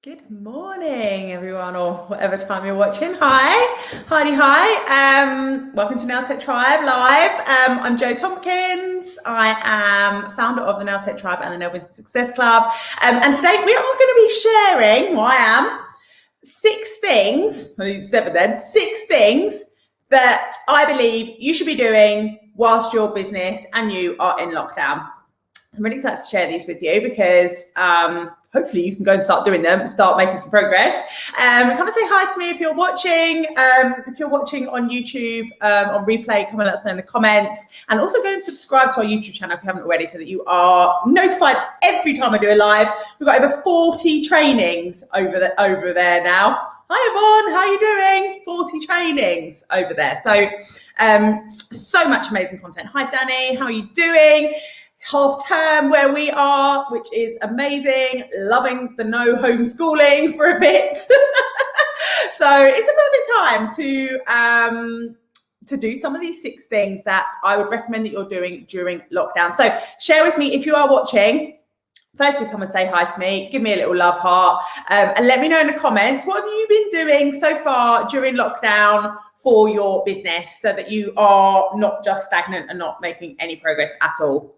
Good morning, everyone, or whatever time you're watching. Hi, hi. Welcome to Nail Tech Tribe Live. I'm Jo Tompkins. I am founder of the Nail Tech Tribe and the Nail Business Success Club. And today we are going to be sharing, six things that I believe you should be doing whilst your business and you are in lockdown. I'm really excited to share these with you because hopefully you can go and start doing them, start making some progress. Come and say hi to me if you're watching. If you're watching on YouTube, on replay, come and let us know in the comments. And also go and subscribe to our YouTube channel if you haven't already so that you are notified every time I do a live. We've got over 40 trainings over there now. Hi, Yvonne, how are you doing? 40 trainings over there. So much amazing content. Hi, Danny, how are you doing? Half term where we are, which is amazing. Loving the no homeschooling for a bit. So it's a perfect time to do some of these 6 things that I would recommend that you're doing during lockdown. So share with me if you are watching. Firstly, come and say hi to me, give me a little love heart, and let me know in the comments, what have you been doing so far during lockdown for your business so that you are not just stagnant and not making any progress at all?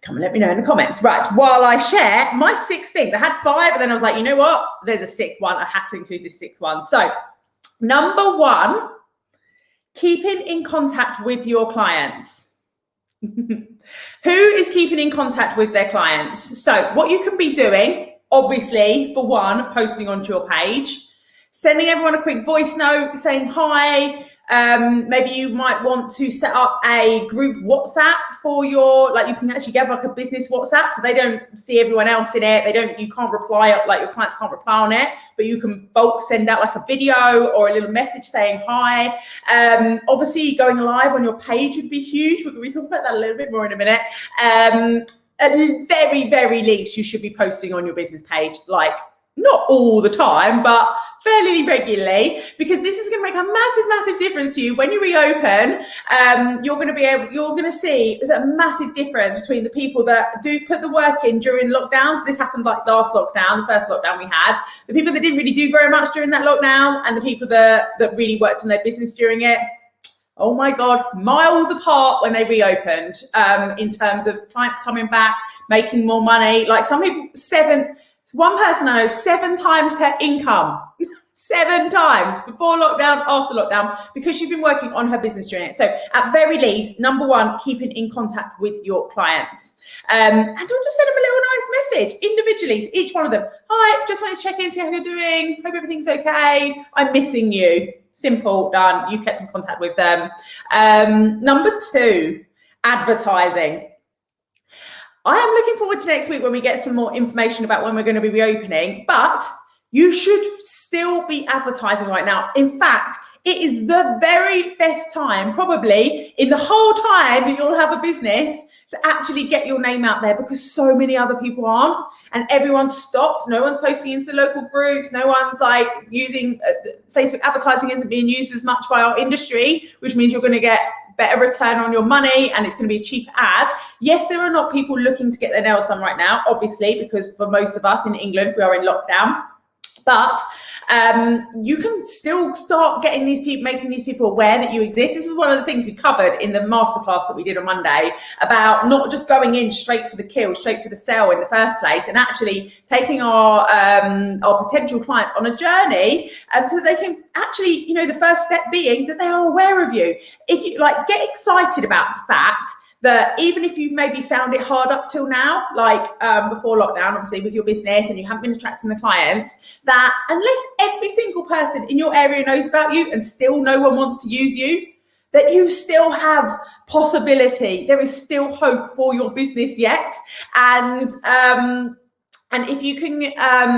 Come and let me know in the comments. Right, while I share my 6 things, I had 5, and then I was like, you know what? There's a 6th one. I have to include this 6th one. So, number 1, keeping in contact with your clients. Who is keeping in contact with their clients? So what you can be doing, obviously, for one, posting onto your page, sending everyone a quick voice note saying hi. Maybe you might want to set up a group WhatsApp for your, you can actually get like a business WhatsApp so they don't see everyone else in it. You can't reply, your clients can't reply on it, but you can bulk send out like a video or a little message saying hi. Obviously going live on your page would be huge. We're going to be talking about that a little bit more in a minute. At the very, very least, you should be posting on your business page, not all the time, but fairly regularly, because this is going to make a massive difference to you when you reopen. You're going to see there's a massive difference between the people that do put the work in during lockdown. So this happened like last lockdown, the first lockdown we had. The people that didn't really do very much during that lockdown, and the people that really worked on their business during it. Oh my God, miles apart when they reopened, in terms of clients coming back, making more money. Like some people, one person I know, 7 times her income, 7 times before lockdown, after lockdown, because she's been working on her business during it. So at very least, number 1, keeping in contact with your clients. And don't just send them a little nice message individually to each one of them. Hi, just want to check in, see how you're doing. Hope everything's okay. I'm missing you. Simple, done. You kept in contact with them. Number 2, advertising. I am looking forward to next week when we get some more information about when we're going to be reopening, but you should still be advertising right now. In fact, it is the very best time, probably in the whole time that you'll have a business, to actually get your name out there, because so many other people aren't, and everyone's stopped. No one's posting into the local groups. No one's using Facebook advertising isn't being used as much by our industry, which means you're going to get better return on your money and it's going to be a cheap ad. Yes, there are not people looking to get their nails done right now, obviously, because for most of us in England, we are in lockdown. But you can still start getting these people, making these people aware that you exist. This is one of the things we covered in the masterclass that we did on Monday, about not just going in straight for the kill, straight for the sell in the first place, and actually taking our potential clients on a journey, so they can actually, the first step being that they are aware of you. If you get excited about the fact that even if you've maybe found it hard up till now, before lockdown, obviously with your business, and you haven't been attracting the clients, that unless every single person in your area knows about you and still no one wants to use you, that you still have possibility. There is still hope for your business yet. And if you can,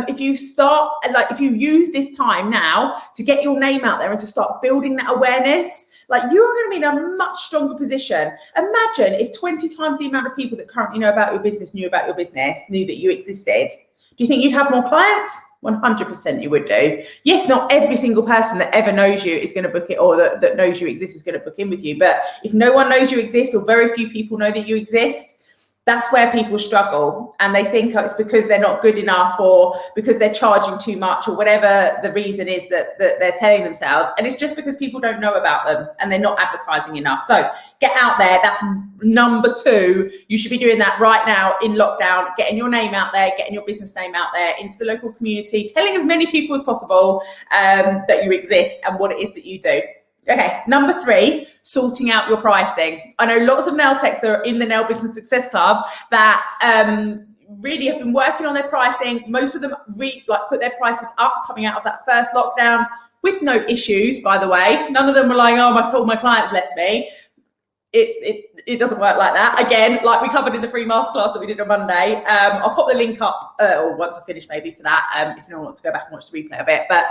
if you use this time now to get your name out there and to start building that awareness, you're going to be in a much stronger position. Imagine if 20 times the amount of people that currently know about your business knew about your business, knew that you existed. Do you think you'd have more clients? 100% you would do. Yes, not every single person that ever knows you is going to book it, or that knows you exist is going to book in with you. But if no one knows you exist, or very few people know that you exist, That's where people struggle, and they think it's because they're not good enough or because they're charging too much or whatever the reason is that they're telling themselves. And it's just because people don't know about them and they're not advertising enough. So get out there. That's number 2. You should be doing that right now in lockdown, getting your name out there, getting your business name out there into the local community, telling as many people as possible that you exist and what it is that you do. Okay, number 3, sorting out your pricing. I know lots of nail techs that are in the Nail Business Success Club that really have been working on their pricing. Most of them put their prices up coming out of that first lockdown with no issues, by the way. None of them were like, oh, my clients left me. It doesn't work like that. Again, like we covered in the free masterclass that we did on Monday. I'll pop the link up or once I finish maybe for that, if no one wants to go back and watch the replay of it. But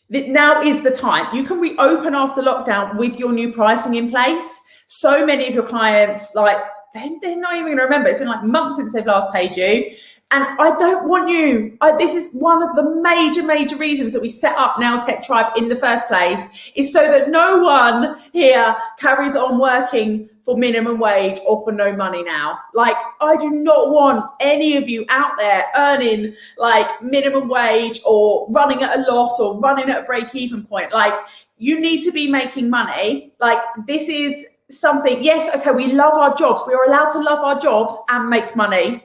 now is the time. You can reopen after lockdown with your new pricing in place. So many of your clients, like, they're not even going to remember. It's been like months since they've last paid you. And I don't want you. This is one of the major reasons that we set up Nail Tech Tribe in the first place, is so that no one here carries on working for minimum wage or for no money now. Like, I do not want any of you out there earning like minimum wage or running at a loss or running at a break-even point. Like, you need to be making money. Like, this is something, yes, okay, we love our jobs. We are allowed to love our jobs and make money.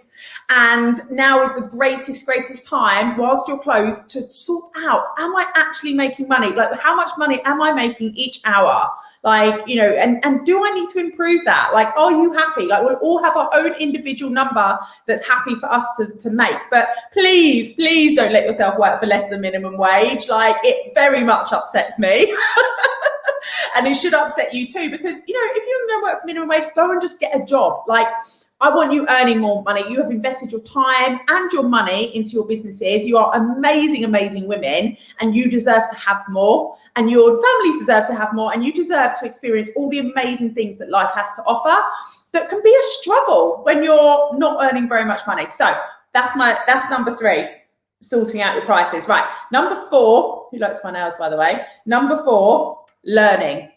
And now is the greatest time whilst you're closed to sort out, am I actually making money? Like, how much money am I making each hour? Like, you know, and do I need to improve that? Like, are you happy? Like, we'll all have our own individual number that's happy for us to make. But please don't let yourself work for less than minimum wage. Like, it very much upsets me. And it should upset you too, because, you know, if you're going to work for minimum wage, go and just get a job. Like, I want you earning more money. You have invested your time and your money into your businesses. You are amazing women, and you deserve to have more, and your families deserve to have more, and you deserve to experience all the amazing things that life has to offer that can be a struggle when you're not earning very much money. So that's number 3, sorting out your prices. Right. Number 4, who likes my nails, by the way? Number 4, learning.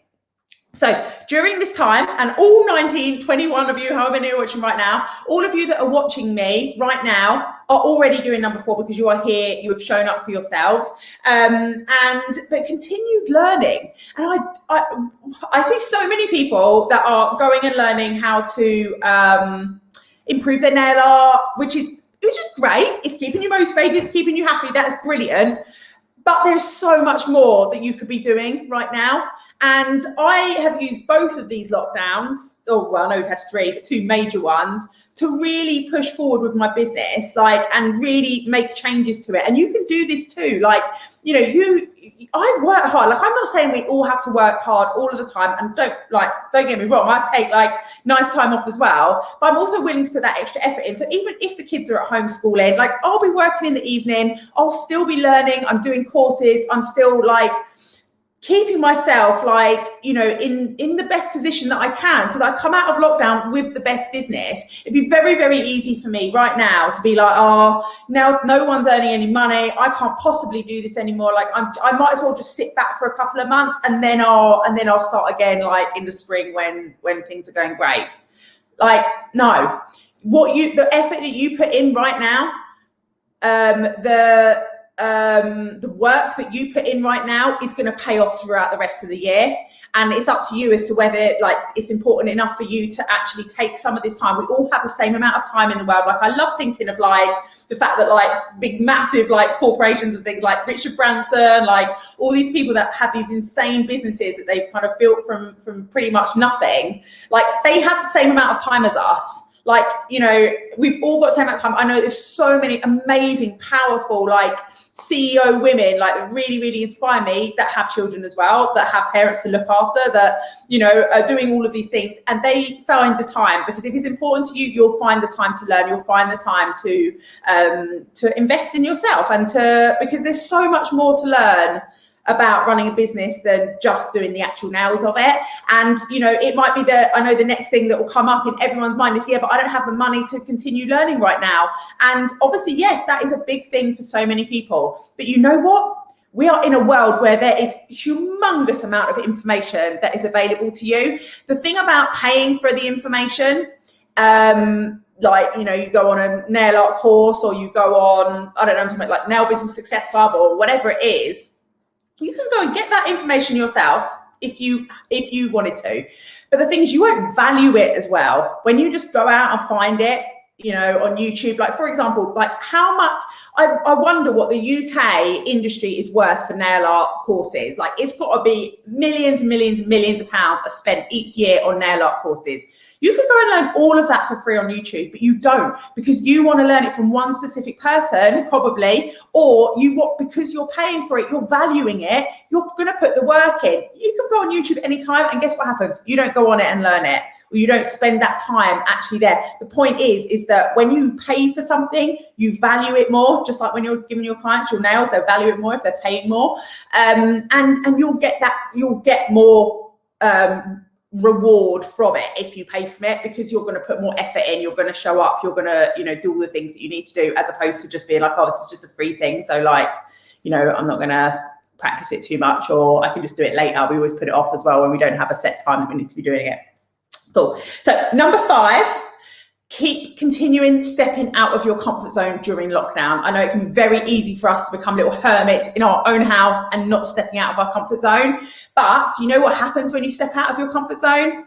So during this time, and all 19, 21 of you, however many are watching right now, all of you that are watching me right now are already doing number 4 because you are here, you have shown up for yourselves, but continued learning. And I see so many people that are going and learning how to improve their nail art, which is great. It's keeping you motivated, it's keeping you happy. That's brilliant. But there's so much more that you could be doing right now. And I have used both of these lockdowns, I know we've had 3, but 2 major ones, to really push forward with my business, and really make changes to it. And you can do this too. Like, you know, I work hard. Like, I'm not saying we all have to work hard all of the time. And don't get me wrong, I take nice time off as well. But I'm also willing to put that extra effort in. So even if the kids are at home schooling, I'll be working in the evening. I'll still be learning. I'm doing courses. I'm still keeping myself in the best position that I can, so that I come out of lockdown with the best business. It'd be very easy for me right now to be like, oh, now no one's earning any money, I can't possibly do this anymore. I might as well just sit back for a couple of months and then I'll start again in the spring when things are going great. No, the effort that you put in right now, the work that you put in right now is going to pay off throughout the rest of the year. And it's up to you as to whether it's important enough for you to actually take some of this time. We all have the same amount of time in the world. I love thinking of the fact that big massive corporations and things like Richard Branson, all these people that have these insane businesses that they've kind of built from pretty much nothing, they have the same amount of time as us. We've all got the same amount of time. I know there's so many amazing, powerful, CEO women, that really inspire me, that have children as well, that have parents to look after, that, are doing all of these things. And they find the time, because if it's important to you, you'll find the time to learn. You'll find the time to invest in yourself because there's so much more to learn about running a business than just doing the actual nails of it. And it might be that I know the next thing that will come up in everyone's mind is, but I don't have the money to continue learning right now. And obviously, yes, that is a big thing for so many people. But you know what? we are in a world where there is humongous amount of information that is available to you. The thing about paying for the information, like, you go on a nail art course, or you go on, I don't know, something like Nail Business Success Club or whatever it is, you can go and get that information yourself if you wanted to. But the thing is, you won't value it as well when you just go out and find it, on YouTube. Like, for example, like how much, I wonder what the UK industry is worth for nail art courses. Like, it's got to be millions and millions and millions of pounds are spent each year on nail art courses. You can go and learn all of that for free on YouTube, but you don't, because you want to learn it from one specific person, probably, or because you're paying for it, you're valuing it, you're going to put the work in. You can go on YouTube anytime, and guess what happens? You don't go on it and learn it, or you don't spend that time actually there. The point is that when you pay for something, you value it more, just like when you're giving your clients your nails, they'll value it more if they're paying more. And you'll get more reward from it if you pay for it, because you're going to put more effort in, you're going to show up, you're going to do all the things that you need to do, as opposed to just being like, oh, this is just a free thing, so like, I'm not going to practice it too much, or I can just do it later. We always put it off as well when we don't have a set time that we need to be doing it. Cool. So number 5, keep continuing stepping out of your comfort zone during lockdown. I know it can be very easy for us to become little hermits in our own house and not stepping out of our comfort zone. But you know what happens when you step out of your comfort zone?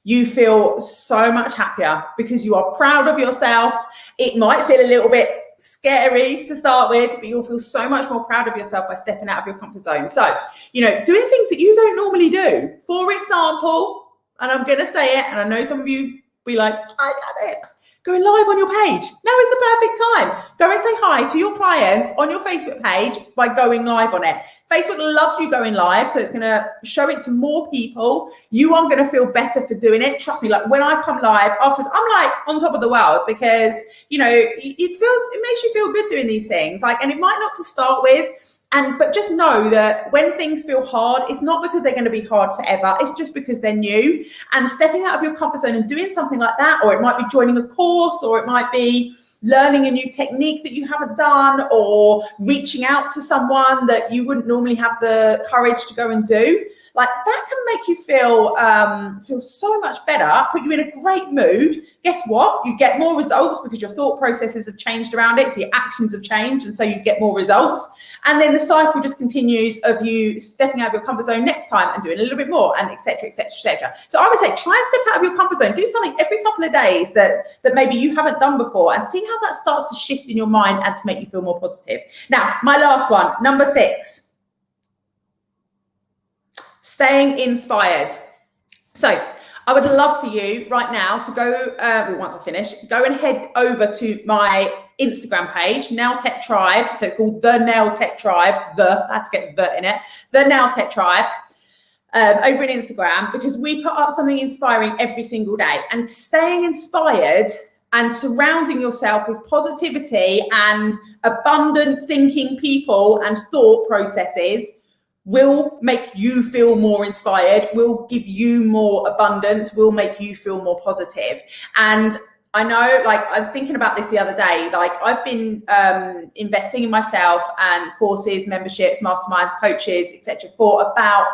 You feel so much happier because you are proud of yourself. It might feel a little bit scary to start with, but you'll feel so much more proud of yourself by stepping out of your comfort zone. So, doing things that you don't normally do. For example, and I'm going to say it, and I know some of you be like, I done it. Go live on your page. Now is the perfect time. Go and say hi to your clients on your Facebook page by going live on it. Facebook loves you going live, so it's going to show it to more people. You are going to feel better for doing it. Trust me, like when I come live afterwards, I'm like on top of the world, because, it makes you feel good doing these things. Like, and it might not to start with, but just know that when things feel hard, it's not because they're going to be hard forever. It's just because they're new. And stepping out of your comfort zone and doing something like that, or it might be joining a course, or it might be learning a new technique that you haven't done, or reaching out to someone that you wouldn't normally have the courage to go and do. Like, that can make you feel so much better, put you in a great mood. Guess what? You get more results because your thought processes have changed around it. So your actions have changed, and so you get more results. And then the cycle just continues of you stepping out of your comfort zone next time and doing a little bit more, and et cetera, et cetera, et cetera. So I would say try and step out of your comfort zone. Do something every couple of days that maybe you haven't done before, and see how that starts to shift in your mind and to make you feel more positive. Now, my last one, number 6. Staying inspired. So I would love for you right now to go, once I finish, go and head over to my Instagram page, Nail Tech Tribe. So it's called The Nail Tech Tribe. I had to get the in it. The Nail Tech Tribe. Over in Instagram, because we put up something inspiring every single day. And staying inspired and surrounding yourself with positivity and abundant thinking people and thought processes will make you feel more inspired, will give you more abundance, will make you feel more positive. And I know, like, I was thinking about this the other day, like I've been investing in myself and courses, memberships, masterminds, coaches, etc. for about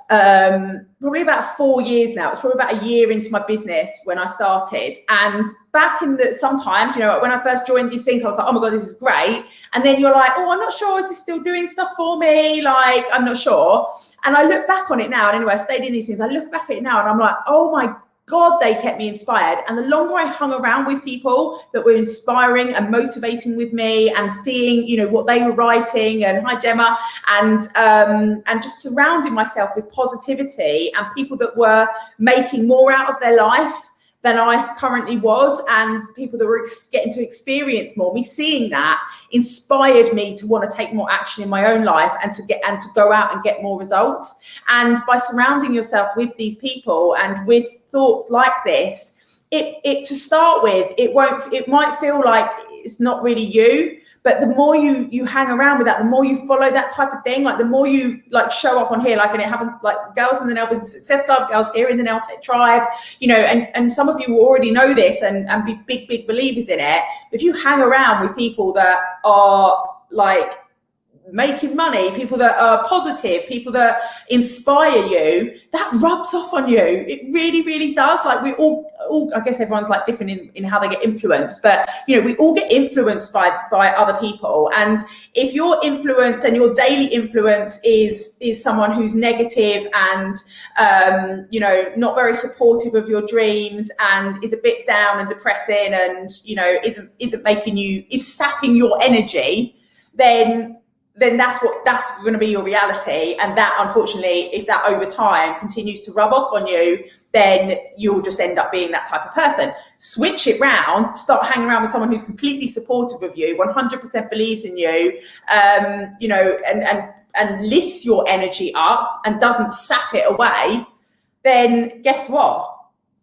probably about 4 years now. It's probably about a year into my business when I started. And back in sometimes, when I first joined these things, I was like, oh my God, this is great. And then you're like, oh, I'm not sure, is this still doing stuff for me? Like, I'm not sure. And I look back on it now, and anyway, I stayed in these things. I look back at it now and I'm like, oh my God, they kept me inspired. And the longer I hung around with people that were inspiring and motivating with me, and seeing, what they were writing, and hi Gemma, and just surrounding myself with positivity and people that were making more out of their life than I currently was, and people that were getting to experience more. Me seeing that inspired me to want to take more action in my own life, and to go out and get more results. And by surrounding yourself with these people and with thoughts like this, it to start with, it might feel like it's not really you. But the more you hang around with that, the more you follow that type of thing, like the more you like show up on here, like, and it happened, like girls in the Nail Business Success Club, girls here in the Nail Tech Tribe, and some of you already know this and be big believers in it. If you hang around with people that are like making money, people that are positive, people that inspire you, that rubs off on you. It really, really does. Like we all I guess everyone's like different in how they get influenced, but you know, we all get influenced by other people. And if your influence and your daily influence is someone who's negative and you know, not very supportive of your dreams and is a bit down and depressing and, you know, isn't making you, is sapping your energy, then that's going to be your reality. And that, unfortunately, if that over time continues to rub off on you, then you'll just end up being that type of person. Switch it round, start hanging around with someone who's completely supportive of you, 100% believes in you, you know, and lifts your energy up and doesn't sap it away. Then guess what?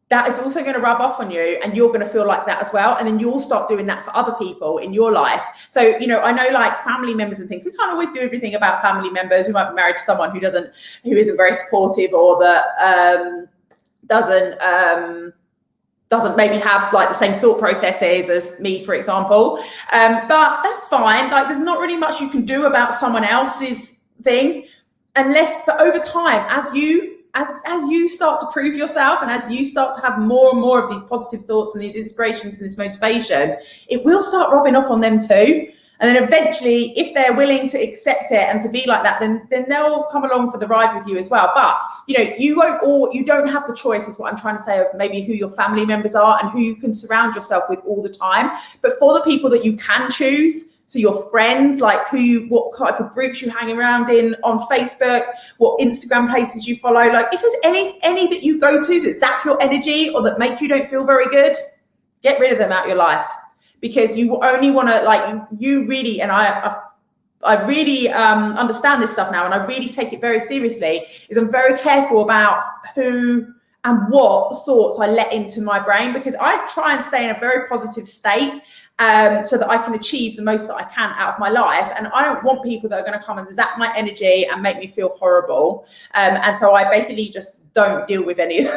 That is also going to rub off on you, and you're going to feel like that as well. And then you'll start doing that for other people in your life. So, you know, I know like family members and things, we can't always do everything about family members. We might be married to someone who isn't very supportive, or that doesn't maybe have like the same thought processes as me, for example. But that's fine. Like there's not really much you can do about someone else's thing, but over time, as you start to prove yourself and as you start to have more and more of these positive thoughts and these inspirations and this motivation, it will start rubbing off on them too. And then eventually, if they're willing to accept it and to be like that, then they'll come along for the ride with you as well. But, you know, you don't have the choice, is what I'm trying to say, of maybe who your family members are and who you can surround yourself with all the time. But for the people that you can choose, so your friends, like what type of groups you hang around in on Facebook, what Instagram places you follow, like if there's any that you go to that zap your energy or that make you don't feel very good, get rid of them out of your life. Because you only want to, like, you really, and I really understand this stuff now, and I really take it very seriously, is I'm very careful about who and what thoughts I let into my brain, because I try and stay in a very positive state so that I can achieve the most that I can out of my life. And I don't want people that are going to come and zap my energy and make me feel horrible. And so I basically just don't deal with any of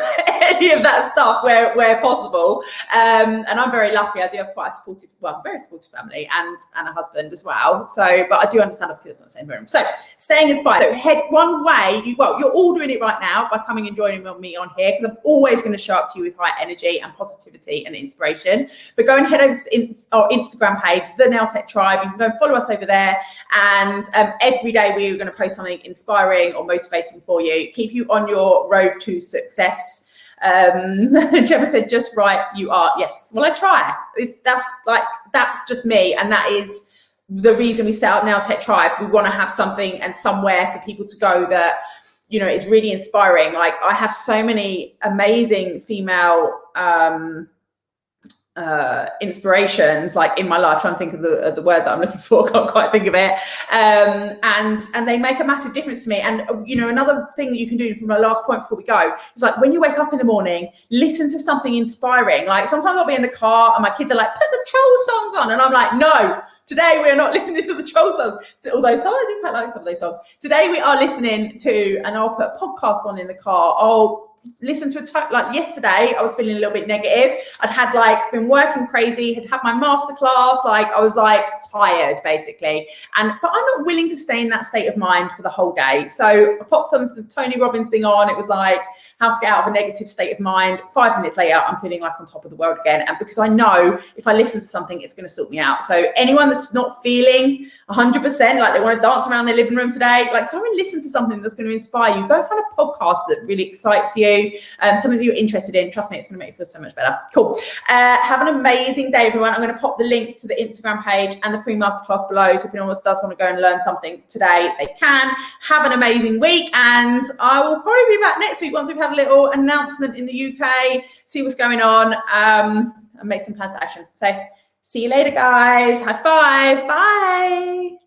that stuff where possible. And I'm very lucky. I do have quite a supportive, very supportive family and a husband as well. So, but I do understand, obviously, that's not the same room. So staying inspired. So head one way, you're all doing it right now by coming and joining me on here, because I'm always going to show up to you with high energy and positivity and inspiration. But go and head over to our Instagram page, The Nail Tech Tribe. You can go and follow us over there. And every day we're going to post something inspiring or motivating for you, keep you on your road to success. Gemma said, just right, you are. Yes, well, I try. That's just me, and that is the reason we set up Nail Tech Tribe. We want to have something and somewhere for people to go that, you know, is really inspiring. Like, I have so many amazing female inspirations, like, in my life. Trying to think of the word that I'm looking for, can't quite think of it. And they make a massive difference to me. And, you know, another thing that you can do, from my last point before we go, is like, when you wake up in the morning, listen to something inspiring. Like, sometimes I'll be in the car and my kids are like, put the Troll songs on, and I'm like, no, today we are not listening to the Troll songs. Although some I do quite like some of those songs. Today we are listening to, and I'll put a podcast on in the car. I'll listen to like yesterday, I was feeling a little bit negative. I'd been working crazy, had my masterclass, like I was like tired basically. But I'm not willing to stay in that state of mind for the whole day. So I popped some of the Tony Robbins thing on. It was like how to get out of a negative state of mind. 5 minutes later, I'm feeling like on top of the world again. And because I know if I listen to something, it's going to sort me out. So anyone that's not feeling 100%, like they want to dance around their living room today, like go and listen to something that's going to inspire you. Go find a podcast that really excites you. Something that you're interested in. Trust me, it's going to make you feel so much better. Cool. Have an amazing day, everyone. I'm going to pop the links to the Instagram page and the free masterclass below. So if anyone does want to go and learn something today, they can. Have an amazing week, and I will probably be back next week once we've had a little announcement in the UK, see what's going on, and make some plans for action. So see you later, guys. High five. Bye.